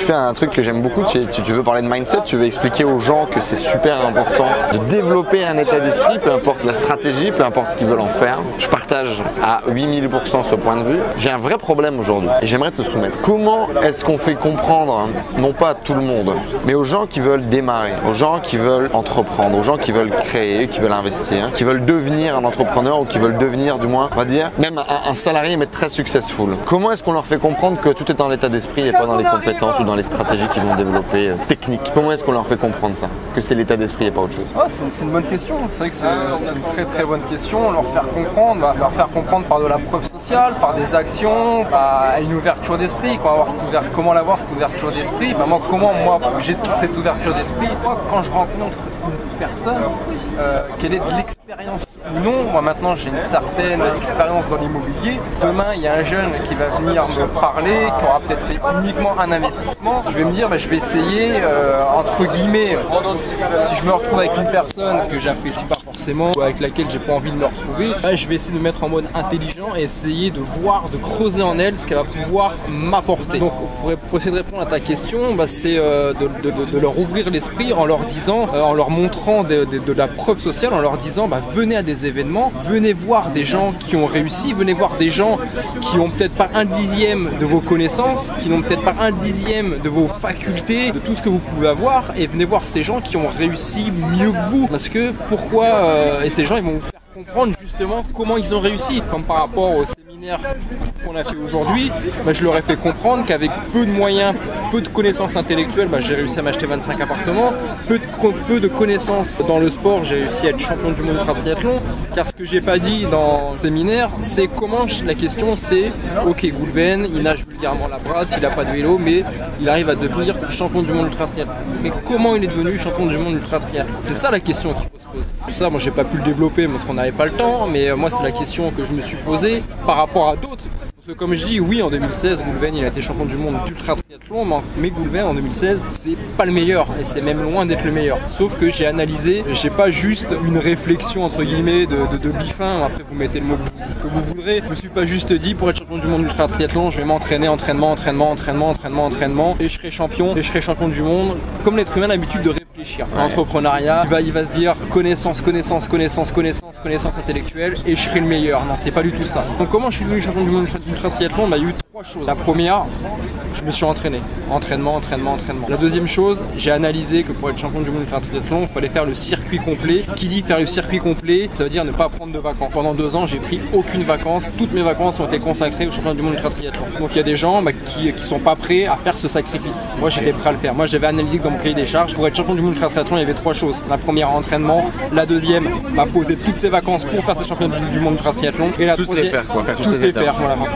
tu fais un truc que j'aime beaucoup, tu veux parler de mindset, tu veux expliquer aux gens que c'est super important de développer un état d'esprit, peu importe la stratégie, peu importe ce qu'ils veulent en faire. Je partage à 8000% ce point de vue. J'ai un vrai problème aujourd'hui et j'aimerais te le soumettre. Comment est-ce qu'on fait comprendre, non pas à tout le monde, mais aux gens qui veulent démarrer, aux gens qui veulent entreprendre, aux gens qui veulent créer, qui veulent investir, qui veulent devenir un entrepreneur ou qui veulent devenir, du moins, on va dire, même un salarié mais très successful. Comment est-ce qu'on leur fait comprendre que tout est dans l'état d'esprit et pas dans les compétences ou dans les stratégies qu'ils vont développer techniques? Comment est-ce qu'on leur fait comprendre ça? Que c'est l'état d'esprit et pas autre chose? C'est une bonne question. C'est vrai que c'est une très très bonne question. Leur faire comprendre par de la preuve sociale, par des actions, une ouverture d'esprit. Comment l'avoir cette ouverture d'esprit? Comment j'ai cette ouverture d'esprit? Moi, quand je rencontre une personne, quelle est de l'expérience ou non, moi maintenant j'ai une certaine expérience dans l'immobilier. Demain il y a un jeune qui va venir me parler, qui aura peut-être fait uniquement un investissement. Je vais me dire, je vais essayer, entre guillemets, si je me retrouve avec une personne que j'apprécie pas forcément ou avec laquelle j'ai pas envie de me retrouver, je vais essayer de me mettre en mode intelligent et essayer de voir, de creuser en elle ce qu'elle va pouvoir m'apporter. Donc pour essayer de répondre à ta question, c'est de leur ouvrir l'esprit en leur disant, en leur montrant de la preuve sociale, en leur disant venez à des événements, venez voir des gens qui ont réussi, venez voir des gens qui ont peut-être pas un dixième de vos connaissances, qui n'ont peut-être pas un dixième de vos facultés, de tout ce que vous pouvez avoir, et venez voir ces gens qui ont réussi mieux que vous. Parce que et ces gens ils vont vous faire comprendre justement comment ils ont réussi, comme par rapport au séminaire qu'on a fait aujourd'hui, je leur ai fait comprendre qu'avec peu de moyens, peu de connaissances intellectuelles, j'ai réussi à m'acheter 25 appartements, peu de connaissances dans le sport, j'ai réussi à être champion du monde ultra triathlon, car ce que j'ai pas dit dans le séminaire, c'est comment, la question c'est, ok, Goulven, il nage vulgairement la brasse, il a pas de vélo, mais il arrive à devenir champion du monde ultra triathlon. Mais comment il est devenu champion du monde ultra triathlon? C'est ça la question qu'il faut se poser. Tout ça, moi j'ai pas pu le développer parce qu'on n'avait pas le temps, mais moi c'est la question que je me suis posée par rapport à d'autres. Parce que comme je dis, oui, en 2016, Goulven il a été champion du monde d'ultra triathlon, mais Goulven en 2016, c'est pas le meilleur et c'est même loin d'être le meilleur. Sauf que j'ai analysé, j'ai pas juste une réflexion entre guillemets de bifin, après vous mettez le mot que vous voudrez. Je me suis pas juste dit pour être champion du monde d'ultra triathlon, je vais m'entraîner, entraînement, et je serai champion du monde. Comme l'être humain a l'habitude de réfléchir. Ouais. L'entrepreneuriat, il va se dire connaissance intellectuelle et je serai le meilleur. Non, c'est pas du tout ça. Donc comment je suis devenu champion du monde d'ultra triathlon? Il y a eu trois choses. La première, je me suis entraîné. Entraînement. La deuxième chose, j'ai analysé que pour être champion du monde d'ultra triathlon, il fallait faire le circuit complet. Qui dit faire le circuit complet, ça veut dire ne pas prendre de vacances. Pendant 2 ans, j'ai pris aucune vacances. Toutes mes vacances ont été consacrées au championnat du monde d'ultra triathlon. Donc il y a des gens qui sont pas prêts à faire ce sacrifice. Moi, j'étais prêt à le faire. Moi, j'avais analysé que dans mon cahier des charges, pour être champion du monde d'ultra triathlon, il y avait 3 choses. La première, entraînement. La deuxième, poser toutes ses vacances pour faire ses championnats du monde d'ultra triathlon. Et la troisième, faire toutes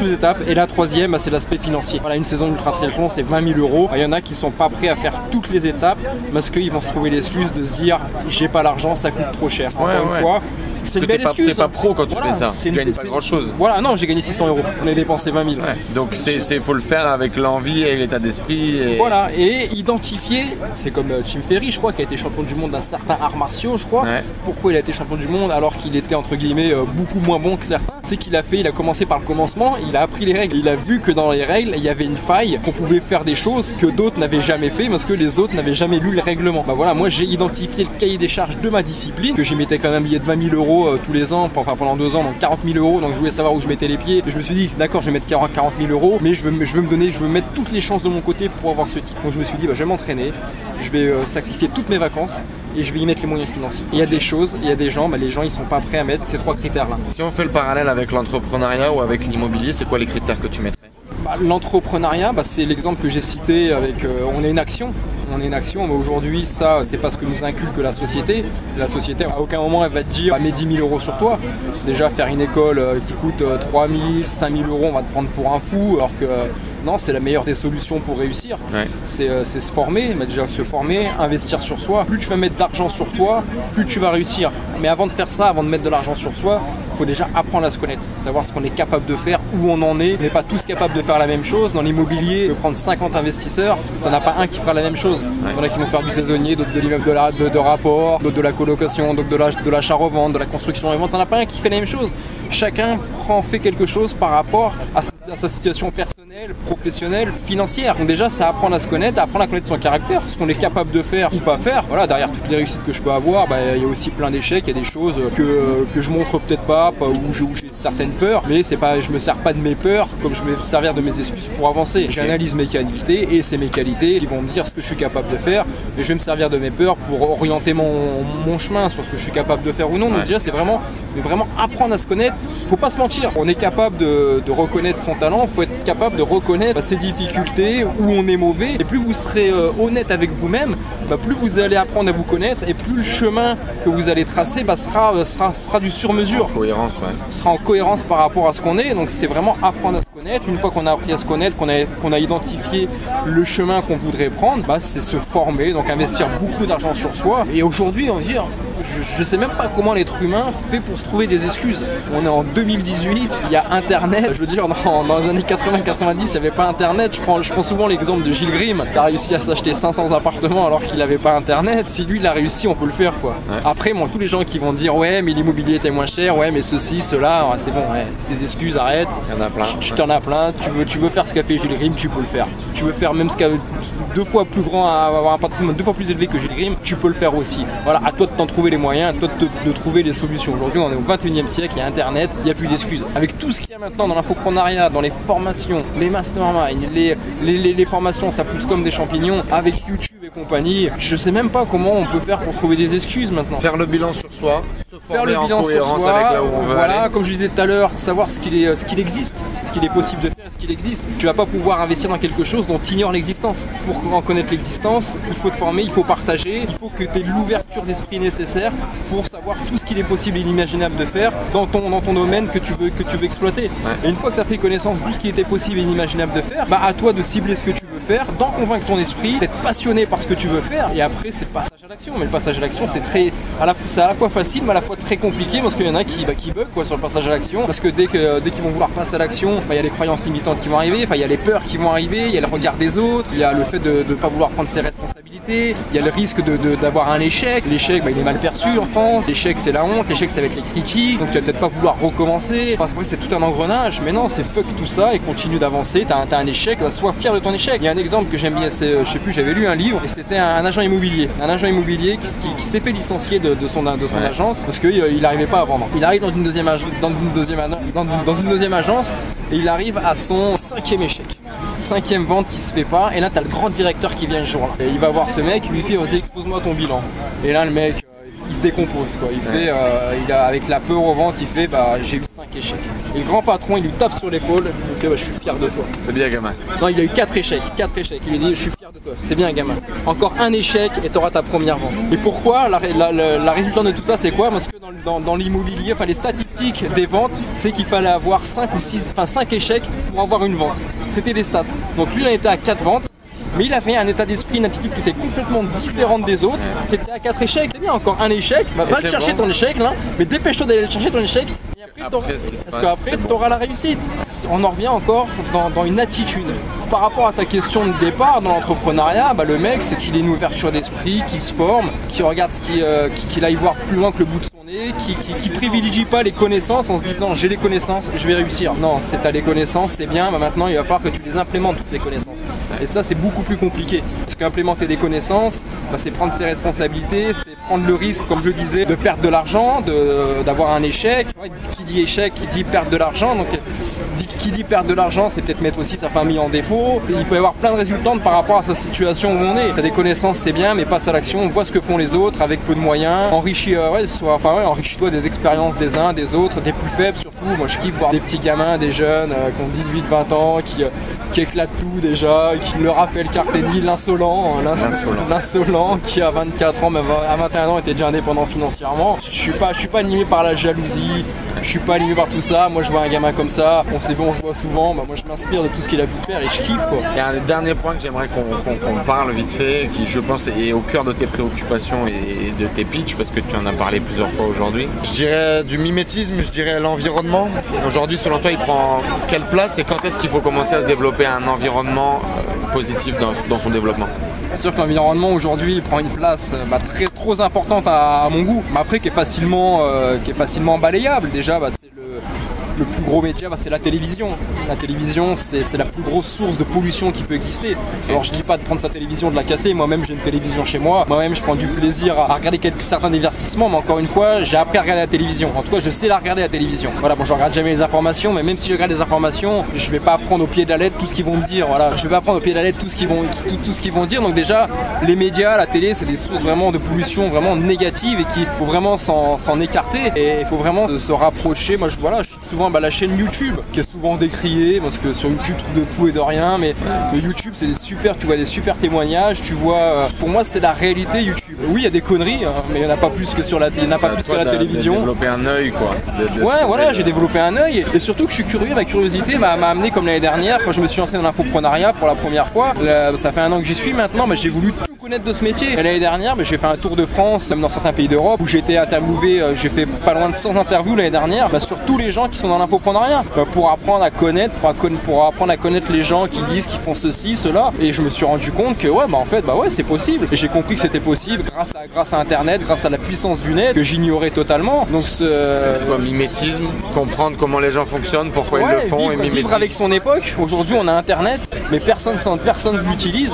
les étapes. Et la troisième, c'est l'aspect financier. Voilà, une saison d'ultra triathlon, c'est 20 000 €. Il y en a qui sont pas prêts à faire toutes les étapes parce qu'ils vont se trouver l'excuse de se dire j'ai pas l'argent, ça coûte trop cher. Encore une fois, c'est une belle excuse. T'es pas pro quand tu fais ça, tu gagnes pas grand chose. Voilà, non, j'ai gagné 600 €. On a dépensé 20 000. Ouais. Donc faut le faire avec l'envie et l'état d'esprit. Et... Voilà, et identifier, c'est comme Tim Ferry, je crois, qui a été champion du monde d'un certain art martiaux, je crois. Ouais. Pourquoi il a été champion du monde alors qu'il était entre guillemets beaucoup moins bon que certains? C'est qu'il a commencé par le commencement, il a appris les règles. Il a vu que dans les règles, il y avait une faille, qu'on pouvait faire des choses que d'autres n'avaient jamais fait parce que les autres n'avaient jamais lu les règlements. Voilà, moi j'ai identifié le cahier des charges de ma discipline, que j'y mettais quand même un billet de 20 000 € tous les ans, pendant 2 ans, donc 40 000 €. Donc je voulais savoir où je mettais les pieds. Et je me suis dit, d'accord, je vais mettre 40 000 €, mais je veux mettre toutes les chances de mon côté pour avoir ce titre. Donc je me suis dit, je vais m'entraîner, je vais sacrifier toutes mes vacances et je vais y mettre les moyens financiers. Et il y a des choses, il y a des gens, les gens ils sont pas prêts à mettre ces 3 critères-là. Si on fait le parallèle avec l'entrepreneuriat ou avec l'immobilier, c'est quoi les critères que tu mettrais? L'entrepreneuriat, c'est l'exemple que j'ai cité avec on est une action. On est une action, mais aujourd'hui, ça, c'est pas ce que nous inculque la société. La société, à aucun moment, elle va te dire mets 10 000 € sur toi. Déjà, faire une école qui coûte 3 000, 5 000 €, on va te prendre pour un fou, alors que non, c'est la meilleure des solutions pour réussir. Ouais. C'est se former, déjà se former, investir sur soi. Plus tu vas mettre d'argent sur toi, plus tu vas réussir. Mais avant de faire ça, avant de mettre de l'argent sur soi, il faut déjà apprendre à se connaître, savoir ce qu'on est capable de faire, où on en est. On n'est pas tous capables de faire la même chose. Dans l'immobilier, tu peux prendre 50 investisseurs, tu n'en as pas un qui fera la même chose. Il y en a qui vont faire du saisonnier, d'autres de l'immeuble de rapport, d'autres de la colocation, d'autres de l'achat-revente, de la construction et vente. Tu n'en as pas un qui fait la même chose. Chacun fait quelque chose par rapport à sa situation personnelle professionnelle, financière. Donc déjà, c'est apprendre à se connaître, apprendre à connaître son caractère, ce qu'on est capable de faire ou pas faire. Voilà, derrière toutes les réussites que je peux avoir, il y a aussi plein d'échecs, il y a des choses que je montre peut-être pas, où j'ai certaines peurs, mais c'est pas, je me sers pas de mes peurs comme je vais me servir de mes excuses pour avancer. J'analyse mes qualités et c'est mes qualités qui vont me dire ce que je suis capable de faire, et je vais me servir de mes peurs pour orienter mon chemin sur ce que je suis capable de faire ou non. Donc déjà, c'est vraiment apprendre à se connaître. Faut pas se mentir, on est capable de reconnaître son talent, faut être capable de reconnaître ses difficultés, où on est mauvais, et plus vous serez honnête avec vous-même, plus vous allez apprendre à vous connaître, et plus le chemin que vous allez tracer sera du sur-mesure. Cohérence, sera en cohérence par rapport à ce qu'on est. Donc c'est vraiment apprendre à se connaître. Une fois qu'on a appris à se connaître, qu'on a identifié le chemin qu'on voudrait prendre, c'est se former, donc investir beaucoup d'argent sur soi. Et aujourd'hui, on va dire, je sais même pas comment l'être humain fait pour se trouver des excuses. On est en 2018, il y a Internet. Je veux dire, dans les années 80-90, il n'y avait pas Internet. Je prends souvent l'exemple de Gilles Grimm. Il a réussi à s'acheter 500 appartements alors qu'il n'avait pas Internet. Si lui, il a réussi, on peut le faire, quoi. Ouais. Après, tous les gens qui vont dire, ouais, mais l'immobilier était moins cher, ouais, mais ceci, cela, c'est bon, ouais, des excuses, arrête. Il y en a plein. Tu t'en as plein. Tu veux faire ce qu'a fait Gilles Grimm, tu peux le faire. Tu veux faire même ce qu'a 2 fois plus grand, avoir un patrimoine 2 fois plus élevé que Gilles Grimm, tu peux le faire aussi. Voilà, à toi de t'en trouver les moyens, à toi de trouver les solutions. Aujourd'hui, on est au 21e siècle, il y a Internet, il n'y a plus d'excuses. Avec tout ce qu'il y a maintenant dans l'infoprenariat, dans les formations, les masterminds, les formations, ça pousse comme des champignons, avec YouTube et compagnie, je sais même pas comment on peut faire pour trouver des excuses maintenant. Faire le bilan sur soi, se faire le bilan en cohérence sur soi, avec là où on veut aller. Comme je disais tout à l'heure, savoir ce qu'il existe, ce qu'il est possible de faire, ce qu'il existe. Tu vas pas pouvoir investir dans quelque chose dont tu ignores l'existence. Pour en connaître l'existence, il faut te former, il faut partager, il faut que tu aies l'ouverture d'esprit nécessaire pour savoir tout ce qu'il est possible et inimaginable de faire dans ton domaine que tu veux exploiter. Ouais. Et une fois que tu as pris connaissance de tout ce qui était possible et inimaginable de faire, à toi de cibler ce que tu veux faire, d'en convaincre ton esprit, d'être passionné par ce que tu veux faire, et après c'est le passage à l'action. Mais le passage à l'action, c'est à la fois facile mais à la fois très compliqué, parce qu'il y en a qui bug sur le passage à l'action, parce que dès qu'ils vont vouloir passer à l'action, il y a les croyances limitantes qui vont arriver, il y a les peurs qui vont arriver, il y a le regard des autres, il y a le fait de ne pas vouloir prendre ses responsabilités, il y a le risque d'avoir un échec. L'échec, il est mal perçu en France, l'échec c'est la honte, l'échec c'est avec les critiques, donc tu vas peut-être pas vouloir recommencer, parce que c'est tout un engrenage. Mais non, c'est fuck tout ça et continue d'avancer. T'as un échec, sois fier de ton échec. Il y a un exemple que j'aime bien, je sais plus, j'avais lu un livre et c'était un agent immobilier qui s'était fait licencier de son agence parce qu'il n'arrivait pas à vendre. Il arrive dans une deuxième agence et il arrive à son 5e échec. 5e vente qui se fait pas, et là t'as le grand directeur qui vient le jour là. Et il va voir ce mec, il lui fait, vas-y, expose-moi ton bilan. Et là le mec, il se décompose, quoi. Avec la peur aux ventes, il fait, j'ai eu 5 échecs. Et le grand patron, il lui tape sur l'épaule, il fait, je suis fier de toi. C'est bien, gamin. Non, il a eu 4 échecs. Il lui dit, je suis fier de toi. C'est bien, gamin. Encore un échec et tu auras ta première vente. Et pourquoi la résultante de tout ça, c'est quoi? Parce que dans l'immobilier, les statistiques des ventes, c'est qu'il fallait avoir 5 échecs pour avoir une vente. C'était les stats. Donc lui, il en était à 4 ventes. Mais il avait un état d'esprit, une attitude qui était complètement différente des autres, qui était à 4 échecs. C'est bien, encore un échec, va le chercher ton échec là, mais dépêche-toi d'aller chercher ton échec, et parce qu'après tu auras la réussite. On en revient encore dans une attitude. Par rapport à ta question de départ dans l'entrepreneuriat, le mec, c'est qu'il ait une ouverture d'esprit, qu'il se forme, qu'il regarde qu'il aille voir plus loin que le bout de son nez, qui privilégie pas les connaissances en se disant j'ai les connaissances, je vais réussir. Non, t'as les connaissances, c'est bien, maintenant il va falloir que tu les implémentes, toutes ces connaissances. Et ça, c'est beaucoup plus compliqué. Parce qu'implémenter des connaissances, c'est prendre ses responsabilités, c'est prendre le risque, comme je disais, de perdre de l'argent, d'avoir un échec. Qui dit échec, qui dit perdre de l'argent. Donc, qui dit perdre de l'argent, c'est peut-être mettre aussi sa famille en défaut. Et il peut y avoir plein de résultantes par rapport à sa situation où on est. Tu as des connaissances, c'est bien, mais passe à l'action, vois ce que font les autres avec peu de moyens. Enrichis-toi des expériences des uns, des autres, des plus faibles surtout. Moi, je kiffe voir des petits gamins, des jeunes qui ont 18-20 ans, qui éclatent tout déjà, le Raphaël Carteni, l'insolent, qui à 24 ans, même à 21 ans était déjà indépendant financièrement. Je suis pas animé par la jalousie, je suis pas animé par tout ça. Moi je vois un gamin comme ça, on se voit souvent, moi je m'inspire de tout ce qu'il a pu faire et je kiffe, quoi. Il y a un dernier point que j'aimerais qu'on parle vite fait, qui je pense est au cœur de tes préoccupations et de tes pitchs, parce que tu en as parlé plusieurs fois aujourd'hui. Je dirais du mimétisme, je dirais l'environnement. Aujourd'hui, selon toi, il prend quelle place et quand est-ce qu'il faut commencer à se développer un environnement positif dans son développement? C'est sûr que l'environnement aujourd'hui il prend une place trop importante à mon goût, mais après qui est facilement balayable. Déjà c'est le plus gros média, c'est la télévision. La télévision, c'est la plus grosse source de pollution qui peut exister. Alors je dis pas de prendre sa télévision, de la casser, moi-même j'ai une télévision chez moi, moi-même je prends du plaisir à regarder certains divertissements, mais encore une fois, j'ai appris à regarder la télévision. En tout cas, je sais la regarder la télévision. Voilà, bon, je regarde jamais les informations, mais même si je regarde les informations, je vais pas apprendre au pied de la lettre tout ce qu'ils vont me dire. Voilà, je vais apprendre au pied de la lettre tout ce qu'ils vont dire. Donc déjà, les médias, la télé, c'est des sources vraiment de pollution vraiment négatives et qu'il faut vraiment s'en écarter et il faut vraiment se rapprocher. Moi, je suis souvent la chaîne YouTube qui est souvent décriée parce que sur YouTube, tu trouves de tout et de rien, mais YouTube, c'est tu vois des super témoignages. Tu vois, pour moi, c'est la réalité YouTube. Oui, il y a des conneries, hein, mais il n'y en a pas plus que sur la télévision. J'ai développé un œil, quoi. Ouais, voilà, j'ai développé un œil et surtout que je suis curieux. Ma curiosité m'a amené, comme l'année dernière, quand je me suis lancé dans l'infoprenariat pour la première fois. Ça fait un an que j'y suis maintenant, mais j'ai voulu tout connaître de ce métier. Et l'année dernière, j'ai fait un tour de France, même dans certains pays d'Europe, où j'ai été interviewé. J'ai fait pas loin de 100 interviews l'année dernière sur tous les gens qui sont dans l'infoprenariat pour apprendre à connaître, pour apprendre à connaître les gens qui disent qu'ils font ceci, cela. Et je me suis rendu compte que c'est possible. Et j'ai compris que c'était possible grâce à Internet, grâce à la puissance du net que j'ignorais totalement. Donc c'est quoi, mimétisme, comprendre comment les gens fonctionnent, pourquoi ils le font et vivre avec son époque. Aujourd'hui, on a Internet, mais personne ne l'utilise.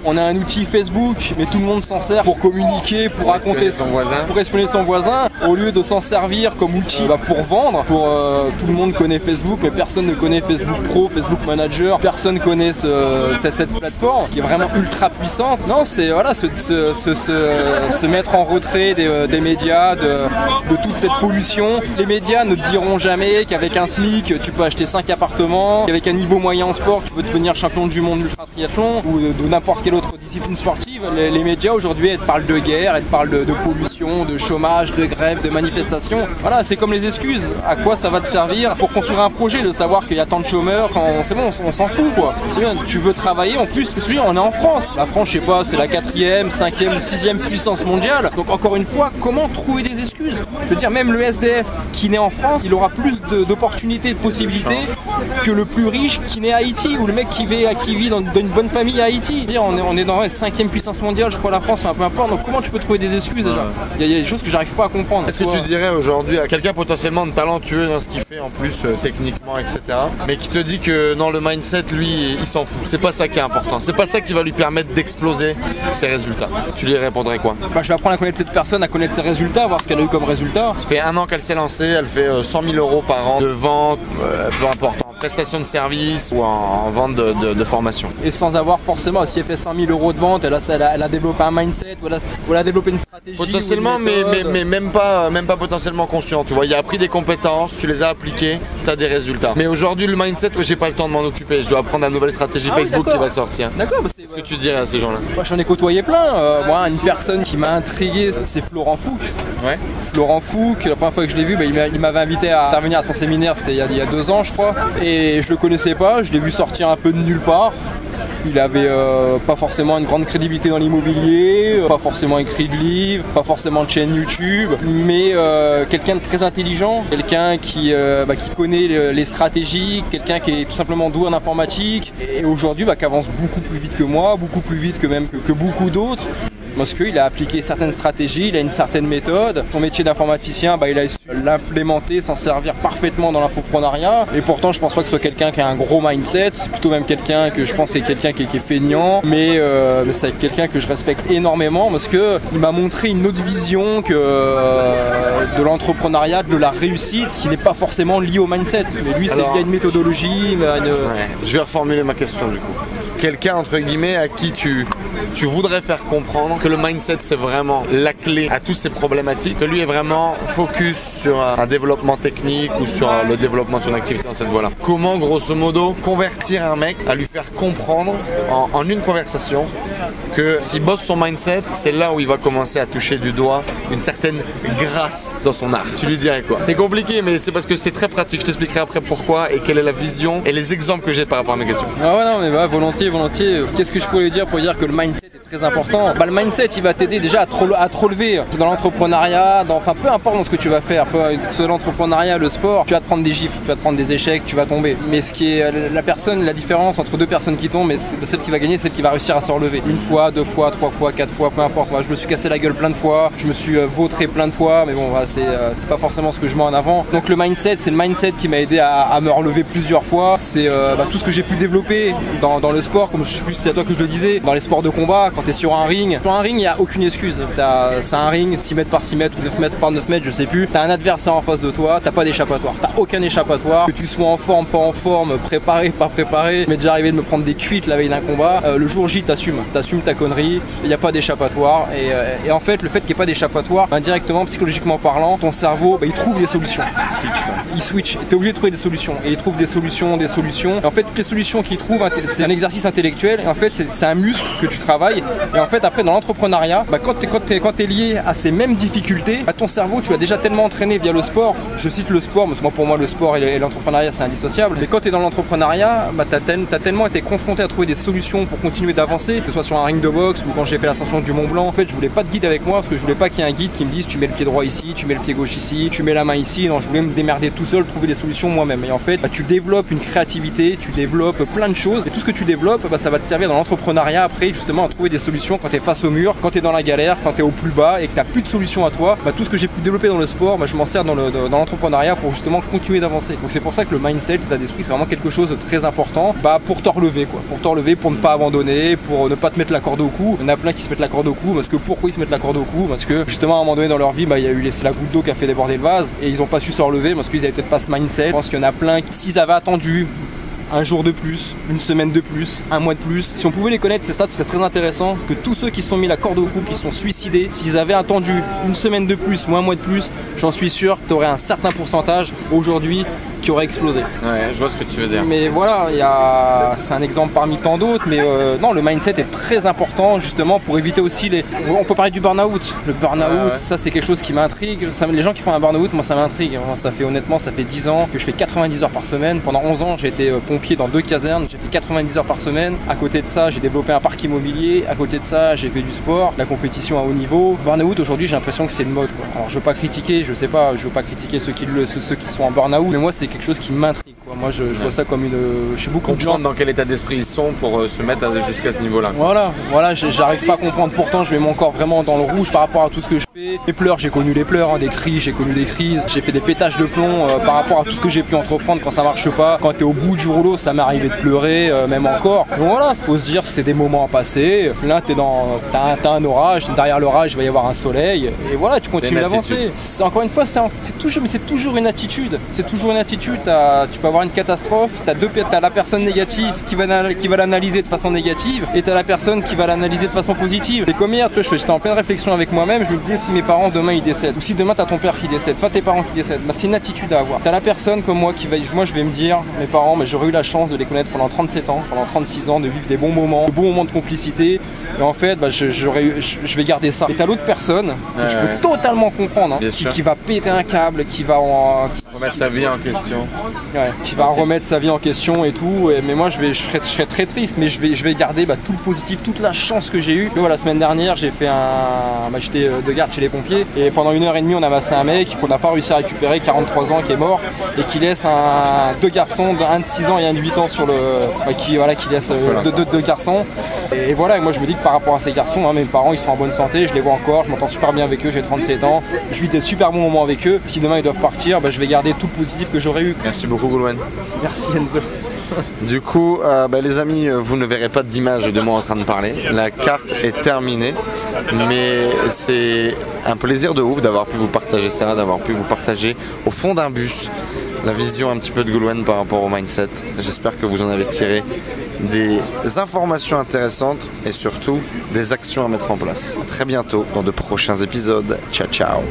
On a un outil Facebook, mais tout le monde s'en sert pour communiquer, pour raconter son voisin, pour espionner son voisin, au lieu de s'en servir comme outil pour vendre. Tout le monde connaît Facebook, mais personne ne connaît Facebook Pro, Facebook Manager. Personne connaît cette plateforme qui est vraiment ultra puissante. Non, c'est se mettre en retrait des médias, de toute cette pollution. Les médias ne te diront jamais qu'avec un SMIC, tu peux acheter 5 appartements, qu'avec un niveau moyen en sport, tu peux devenir champion du monde ultra triathlon ou de n'importe quelle autre discipline sportive. Les médias aujourd'hui, elles te parlent de guerre, elles te parlent de pollution, de chômage, de grève, de manifestation. Voilà, c'est comme les excuses. À quoi ça va te servir pour construire un projet, de savoir qu'il y a tant de chômeurs, c'est bon, on s'en fout, quoi. C'est bien, tu veux travailler, en plus, on est en France. La France, je sais pas, c'est la 4e, 5e ou 6e puissance mondiale. Donc encore une fois, comment trouver des excuses? Je veux dire, même le SDF qui naît en France, il aura plus d'opportunités, de possibilités que le plus riche qui naît à Haïti ou le mec qui vit dans une bonne famille à Haïti. On est dans la 5e puissance mondiale, je crois, la France, peu importe. Donc comment tu peux trouver des excuses déjà? Il y a des choses que j'arrive pas à comprendre. Est-ce que tu dirais aujourd'hui à quelqu'un potentiellement de talentueux dans ce qu'il fait en plus techniquement, etc., mais qui te dit que non, le mindset, lui, il s'en fout. C'est pas ça qui est important. C'est pas ça qui va lui permettre d'exploser ses résultats. Tu lui répondrais quoi? Je vais apprendre à connaître cette personne, à connaître ses résultats, voir ce qu'elle a eu comme résultat. Ça fait un an qu'elle s'est lancée, elle fait 100 000 € par an de vente, peu importe, en prestation de service ou en vente de formation. Et sans avoir forcément, si elle fait 100 000 € de vente, elle a développé un mindset, ou elle a développé une stratégie. Potentiellement, mais même pas potentiellement conscient. Tu vois, il a appris des compétences, tu les as appliquées, tu as des résultats. Mais aujourd'hui, le mindset, j'ai pas le temps de m'en occuper. Je dois apprendre la nouvelle stratégie Facebook qui va sortir. D'accord. Qu'est-ce que tu dirais à ces gens-là? Moi, j'en ai côtoyé plein. Moi, une personne qui m'a intrigué, c'est Florent Fouque. Ouais. Florent Fouque, la première fois que je l'ai vu, il m'avait invité à intervenir à son séminaire, c'était il y a 2 ans, je crois. Et je le connaissais pas, je l'ai vu sortir un peu de nulle part. Il avait pas forcément une grande crédibilité dans l'immobilier, pas forcément écrit de livres, pas forcément de chaîne YouTube, mais quelqu'un de très intelligent, quelqu'un qui connaît les stratégies, quelqu'un qui est tout simplement doué en informatique et aujourd'hui qui avance beaucoup plus vite que moi, beaucoup plus vite que beaucoup d'autres. Parce qu'il a appliqué certaines stratégies, il a une certaine méthode. Son métier d'informaticien, il a su l'implémenter, s'en servir parfaitement dans l'infoprenariat. Et pourtant, je pense pas que ce soit quelqu'un qui a un gros mindset. C'est plutôt même quelqu'un qui est feignant. Mais c'est quelqu'un que je respecte énormément parce que il m'a montré une autre vision de l'entrepreneuriat, de la réussite, qui n'est pas forcément liée au mindset. Mais lui, c'est lié à une méthodologie. Je vais reformuler ma question du coup. Quelqu'un entre guillemets à qui tu voudrais faire comprendre que le mindset c'est vraiment la clé à toutes ces problématiques, que lui est vraiment focus sur un développement technique ou sur le développement de son activité dans cette voie-là. Comment grosso modo convertir un mec à lui faire comprendre en une conversation que s'il bosse son mindset, c'est là où il va commencer à toucher du doigt une certaine grâce dans son art. Tu lui dirais quoi? C'est compliqué mais c'est parce que c'est très pratique, je t'expliquerai après pourquoi et quelle est la vision et les exemples que j'ai par rapport à mes questions. Ah ouais non mais volontiers. Qu'est-ce que je pourrais lui dire pour dire que le mindset mindset est très important. Bah, le mindset, il va t'aider déjà à te relever dans l'entrepreneuriat, enfin peu importe dans ce que tu vas faire, que ce soit l'entrepreneuriat, le sport, tu vas te prendre des gifles, tu vas te prendre des échecs, tu vas tomber. Mais ce qui est la différence entre deux personnes qui tombent, c'est celle qui va gagner, celle qui va réussir à se relever. Une fois, deux fois, trois fois, quatre fois, peu importe. Moi, je me suis cassé la gueule plein de fois, je me suis vautré plein de fois, mais bon, voilà, c'est pas forcément ce que je mets en avant. Donc le mindset, c'est le mindset qui m'a aidé à me relever plusieurs fois. C'est tout ce que j'ai pu développer dans le sport, comme je sais plus si c'est à toi que je le disais, dans les sports de combat, quand tu es sur un ring. Sur un ring, il n'y a aucune excuse. C'est un ring, 6 mètres par 6 mètres ou 9 mètres par 9 mètres, je sais plus. Tu as un adversaire en face de toi, t'as pas d'échappatoire. T'as aucun échappatoire. Que tu sois en forme, pas en forme, préparé, pas préparé. Il m'est déjà arrivé de me prendre des cuites la veille d'un combat. Le jour J, t'assumes ta connerie. Il n'y a pas d'échappatoire. Et en fait, le fait qu'il n'y ait pas d'échappatoire, indirectement, psychologiquement parlant, ton cerveau, il trouve des solutions. Il switch. T'es obligé de trouver des solutions. Et il trouve des solutions. Et en fait, toutes les solutions qu'il trouve, c'est un exercice intellectuel. Et en fait, c'est un muscle que tu travailles. Et en fait, après, dans l'entrepreneuriat, quand t'es lié à ces mêmes difficultés, ton cerveau, tu l'as déjà tellement entraîné via le sport. Je cite le sport, parce que pour moi, le sport et l'entrepreneuriat, c'est indissociable. Mais quand tu es dans l'entrepreneuriat, t'as tellement été confronté à trouver des solutions pour continuer d'avancer, que ce soit sur un ring de boxe ou quand j'ai fait l'ascension du Mont Blanc. En fait, je voulais pas de guide avec moi parce que je voulais pas qu'il y ait un guide qui me dise tu mets le pied droit ici, tu mets le pied gauche ici, tu mets la main ici. Non, je voulais me démerder tout seul, trouver des solutions moi-même. Et en fait, tu développes une créativité, tu développes plein de choses. Et tout ce que tu développes, ça va te servir dans l'entrepreneuriat après, justement, à trouver des solutions quand tu es face au mur, quand tu es dans la galère, quand tu es au plus bas et que tu n'as plus de solution à toi. Tout ce que j'ai pu développer dans le sport, je m'en sers dans l'entrepreneuriat pour justement continuer d'avancer. Donc c'est pour ça que le mindset, l'état d'esprit, c'est vraiment quelque chose de très important pour te relever, pour ne pas abandonner, pour ne pas te mettre la corde au cou. Il y en a plein qui se mettent la corde au cou, parce que pourquoi ils se mettent la corde au cou? Parce que justement à un moment donné dans leur vie, il y a eu la goutte d'eau qui a fait déborder le vase et ils n'ont pas su se relever parce qu'ils n'avaient peut-être pas ce mindset. Je pense qu'il y en a plein qui, s'ils avaient attendu un jour de plus, une semaine de plus, un mois de plus. Si on pouvait les connaître, ces stats, ce serait très intéressant que tous ceux qui se sont mis la corde au cou, qui se sont suicidés, s'ils avaient attendu une semaine de plus ou un mois de plus, j'en suis sûr que tu aurais un certain pourcentage aujourd'hui qui aurait explosé. Ouais, je vois ce que tu veux dire. Mais voilà, c'est un exemple parmi tant d'autres, mais non, le mindset est très important justement pour éviter aussi on peut parler du burn-out. Le burn-out, ça c'est quelque chose qui m'intrigue. Les gens qui font un burn-out, moi ça m'intrigue. Ça fait 10 ans que je fais 90 heures par semaine. Pendant 11 ans, j'ai été pompier dans 2 casernes, j'ai fait 90 heures par semaine. À côté de ça, j'ai développé un parc immobilier. À côté de ça, j'ai fait du sport, la compétition à haut niveau. Burn-out, aujourd'hui, j'ai l'impression que c'est une mode, quoi. Alors, je veux pas critiquer, je veux pas critiquer ceux qui sont en burn-out, mais moi, c'est quelque chose qui m'intrigue, quoi. Moi, je vois ça comme chez beaucoup de gens. Comprendre dans quel état d'esprit ils sont pour se mettre jusqu'à ce niveau-là. Voilà, j'arrive pas à comprendre. Pourtant, je mets mon corps vraiment dans le rouge par rapport à tout ce que je fais. Les pleurs, j'ai connu les pleurs, des cris, j'ai connu des crises. J'ai fait des pétages de plomb par rapport à tout ce que j'ai pu entreprendre quand ça marche pas. Quand t'es au bout du rouleau, ça m'est arrivé de pleurer, même encore. Donc voilà, faut se dire c'est des moments à passer. Là, t'as un orage, derrière l'orage, il va y avoir un soleil. Et voilà, tu continues d'avancer. Encore une fois, c'est toujours une attitude. C'est toujours une attitude. Tu peux avoir une catastrophe, t'as la personne négative qui va l'analyser de façon négative et t'as la personne qui va l'analyser de façon positive. C'est comme hier, j'étais en pleine réflexion avec moi-même, je me disais si mes parents demain ils décèdent, ou si demain t'as ton père qui décède, tes parents qui décèdent, c'est une attitude à avoir. T'as la personne comme moi je vais me dire, mes parents, j'aurais eu la chance de les connaître pendant 37 ans, pendant 36 ans, de vivre des bons moments de complicité, et en fait je vais garder ça. Et t'as l'autre personne que je peux totalement comprendre, qui va péter un câble, qui va remettre sa vie en question. Qui va remettre sa vie en question et tout. Mais moi, je serais très triste, mais je vais garder tout le positif, toute la chance que j'ai eue. La semaine dernière, j'ai fait j'étais de garde chez les pompiers et pendant 1h30, on a massé un mec qu'on n'a pas réussi à récupérer, 43 ans, qui est mort et qui laisse deux garçons, un de 6 ans et un de 8 ans sur le. Qui laisse deux garçons. Et voilà, moi, je me dis que par rapport à ces garçons, mes parents, ils sont en bonne santé, je les vois encore, je m'entends super bien avec eux, j'ai 37 ans, je vis des super bons moments avec eux. Si demain ils doivent partir, je vais garder tout le positif que j'aurais eu. Merci beaucoup, Goulwen. Merci, Enzo. Du coup, les amis, vous ne verrez pas d'image de moi en train de parler. La carte est terminée, mais c'est un plaisir de ouf d'avoir pu vous partager ça, d'avoir pu vous partager au fond d'un bus la vision un petit peu de Goulwen par rapport au mindset. J'espère que vous en avez tiré des informations intéressantes et surtout des actions à mettre en place. À très bientôt dans de prochains épisodes. Ciao, ciao.